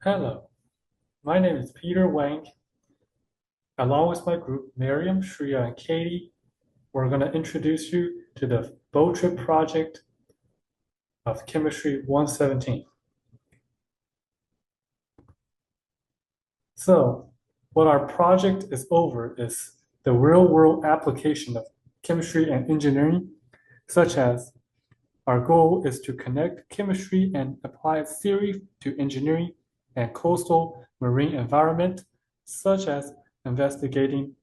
Hello, my name is Peter Wang. Along with my group, Miriam, Shreya, and Katie, we're going to introduce you to the boat trip project of Chemistry 117. So, what our project is over is the real-world application of chemistry and engineering, such as our goal is to connect chemistry and applied theory to engineering and coastal marine environment, such as investigating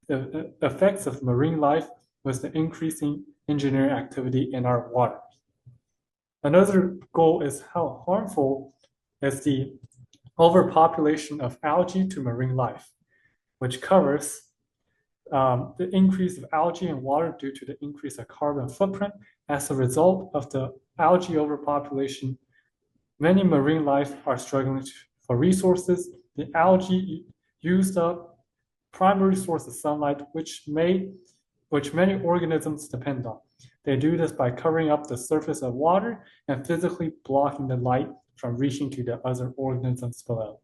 the effects of marine life with the increasing engineering activity in our waters. Another goal is how harmful is the overpopulation of algae to marine life, which covers the increase of algae in water due to the increase of carbon footprint. As a result of the algae overpopulation, many marine life are struggling for resources. The algae used up primary source of sunlight, which many organisms depend on. They do this by covering up the surface of water and physically blocking the light from reaching to the other organisms below.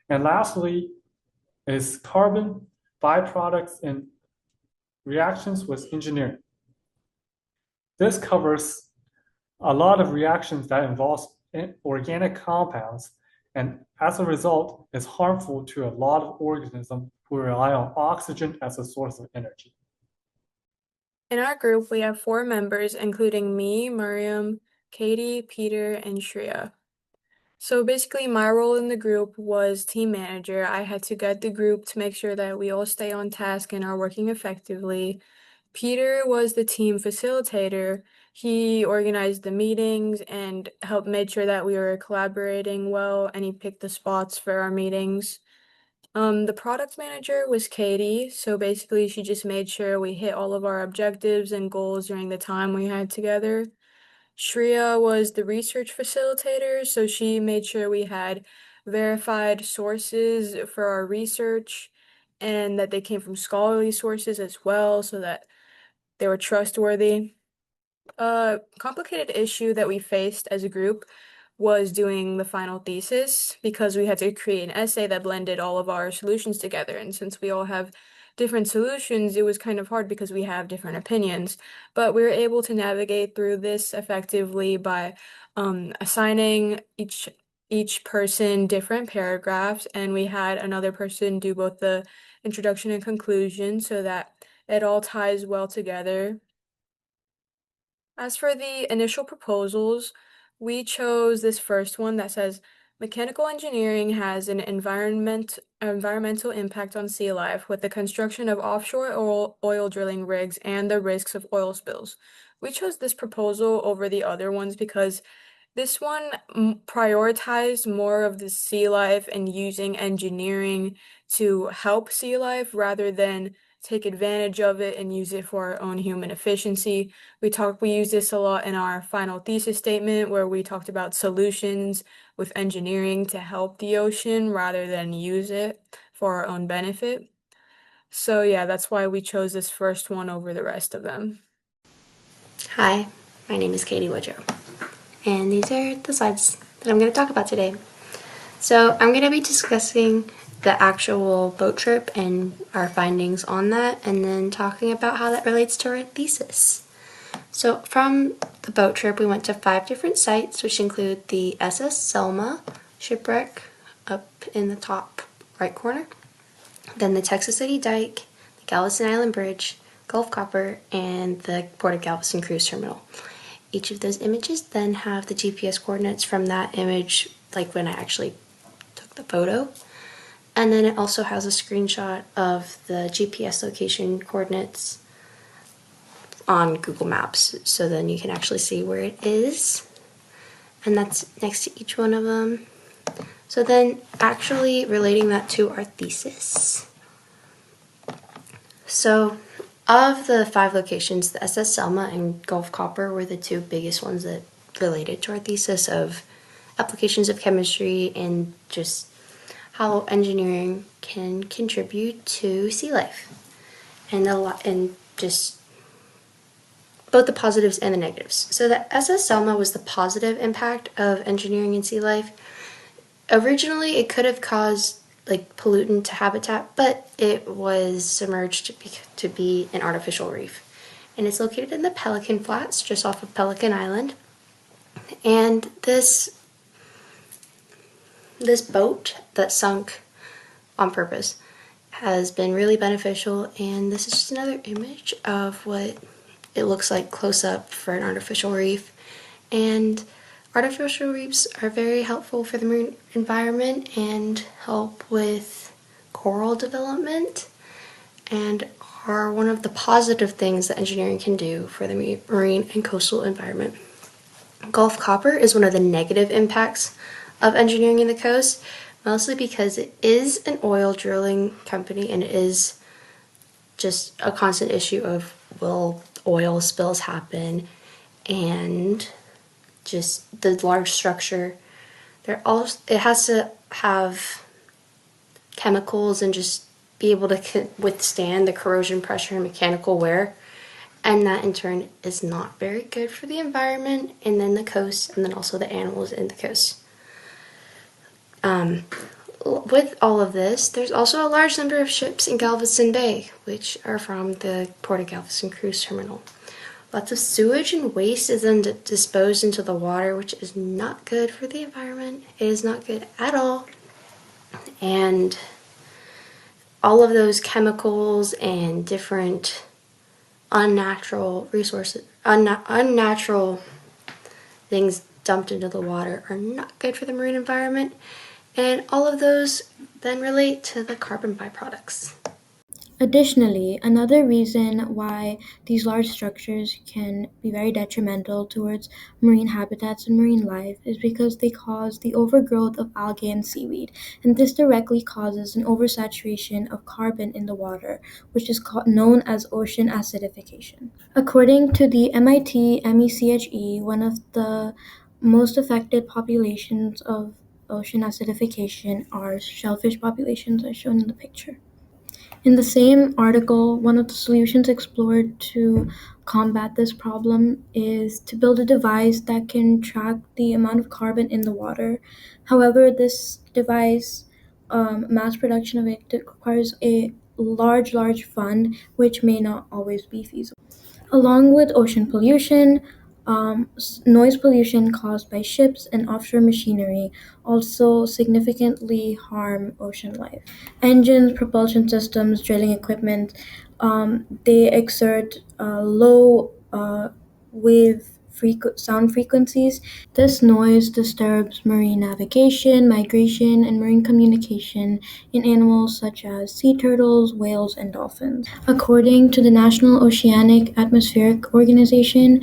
And lastly is carbon byproducts and reactions with engineering. This covers a lot of reactions that involve organic compounds, and as a result, is harmful to a lot of organisms who rely on oxygen as a source of energy. In our group, we have 4 members, including me, Miriam, Katie, Peter, and Shreya. So basically, my role in the group was team manager. I had to guide the group to make sure that we all stay on task and are working effectively. Peter was the team facilitator. He organized the meetings and helped made sure that we were collaborating well, and he picked the spots for our meetings. The product manager was Katie, so basically she just made sure we hit all of our objectives and goals during the time we had together. Shreya was the research facilitator, so she made sure we had verified sources for our research and that they came from scholarly sources as well, so that they were trustworthy. A complicated issue that we faced as a group was doing the final thesis because we had to create an essay that blended all of our solutions together. And since we all have different solutions, it was kind of hard because we have different opinions. But we were able to navigate through this effectively by assigning each person different paragraphs, and we had another person do both the introduction and conclusion so that it all ties well together. As for the initial proposals, we chose this first one that says mechanical engineering has an environmental impact on sea life with the construction of offshore oil drilling rigs and the risks of oil spills. We chose this proposal over the other ones because this one prioritized more of the sea life and using engineering to help sea life rather than take advantage of it and use it for our own human efficiency. We use this a lot in our final thesis statement where we talked about solutions with engineering to help the ocean rather than use it for our own benefit. So yeah, that's why we chose this first one over the rest of them. Hi, my name is Katie Woodrow, and these are the slides that I'm going to talk about today. So I'm going to be discussing the actual boat trip and our findings on that, and then talking about how that relates to our thesis. So from the boat trip, we went to 5 different sites, which include the SS Selma shipwreck up in the top right corner, then the Texas City Dike, the Galveston Island Bridge, Gulf Copper, and the Port of Galveston Cruise Terminal. Each of those images then have the GPS coordinates from that image, like when I actually took the photo. And then it also has a screenshot of the GPS location coordinates on Google Maps, so then you can actually see where it is. And that's next to each one of them. So then actually relating that to our thesis. So of the 5 locations, the SS Selma and Gulf Copper were the 2 biggest ones that related to our thesis of applications of chemistry and just how engineering can contribute to sea life, and just both the positives and the negatives. So the SS Selma was the positive impact of engineering in sea life. Originally, it could have caused like pollutant to habitat, but it was submerged to be an artificial reef. And it's located in the Pelican Flats, just off of Pelican Island. And this boat that sunk on purpose has been really beneficial, and this is just another image of what it looks like close up for an artificial reef. And artificial reefs are very helpful for the marine environment and help with coral development, and are one of the positive things that engineering can do for the marine and coastal environment. Gulf copper is one of the negative impacts of engineering in the coast, mostly because it is an oil drilling company and it is just a constant issue of will oil spills happen, and just the large structure. It has to have chemicals and just be able to withstand the corrosion pressure and mechanical wear, and that in turn is not very good for the environment and then the coast, and then also the animals in the coast. With all of this, there's also a large number of ships in Galveston Bay, which are from the Port of Galveston Cruise Terminal. Lots of sewage and waste is then disposed into the water, which is not good for the environment. It is not good at all. And all of those chemicals and different unnatural resources, unnatural things dumped into the water are not good for the marine environment. And all of those then relate to the carbon byproducts. Additionally, another reason why these large structures can be very detrimental towards marine habitats and marine life is because they cause the overgrowth of algae and seaweed, and this directly causes an oversaturation of carbon in the water, which is known as ocean acidification. According to the MIT MECHE, one of the most affected populations of ocean acidification are shellfish populations, as shown in the picture. In the same article, one of the solutions explored to combat this problem is to build a device that can track the amount of carbon in the water. However, this device, mass production of it requires a large fund, which may not always be feasible. Along with ocean pollution, noise pollution caused by ships and offshore machinery also significantly harm ocean life. Engines, propulsion systems, drilling equipment, they exert low wave sound frequencies. This noise disturbs marine navigation, migration, and marine communication in animals such as sea turtles, whales, and dolphins. According to the National Oceanic Atmospheric Organization,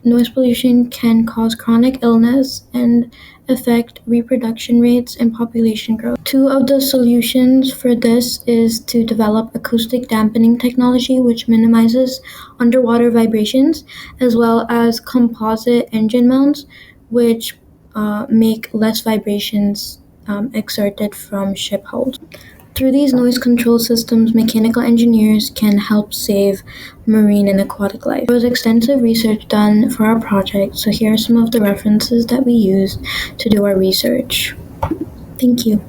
noise pollution can cause chronic illness and affect reproduction rates and population growth. Two of the solutions for this is to develop acoustic dampening technology, which minimizes underwater vibrations, as well as composite engine mounts, which make less vibrations exerted from ship hulls. Through these noise control systems, mechanical engineers can help save marine and aquatic life. There was extensive research done for our project, so here are some of the references that we used to do our research. Thank you.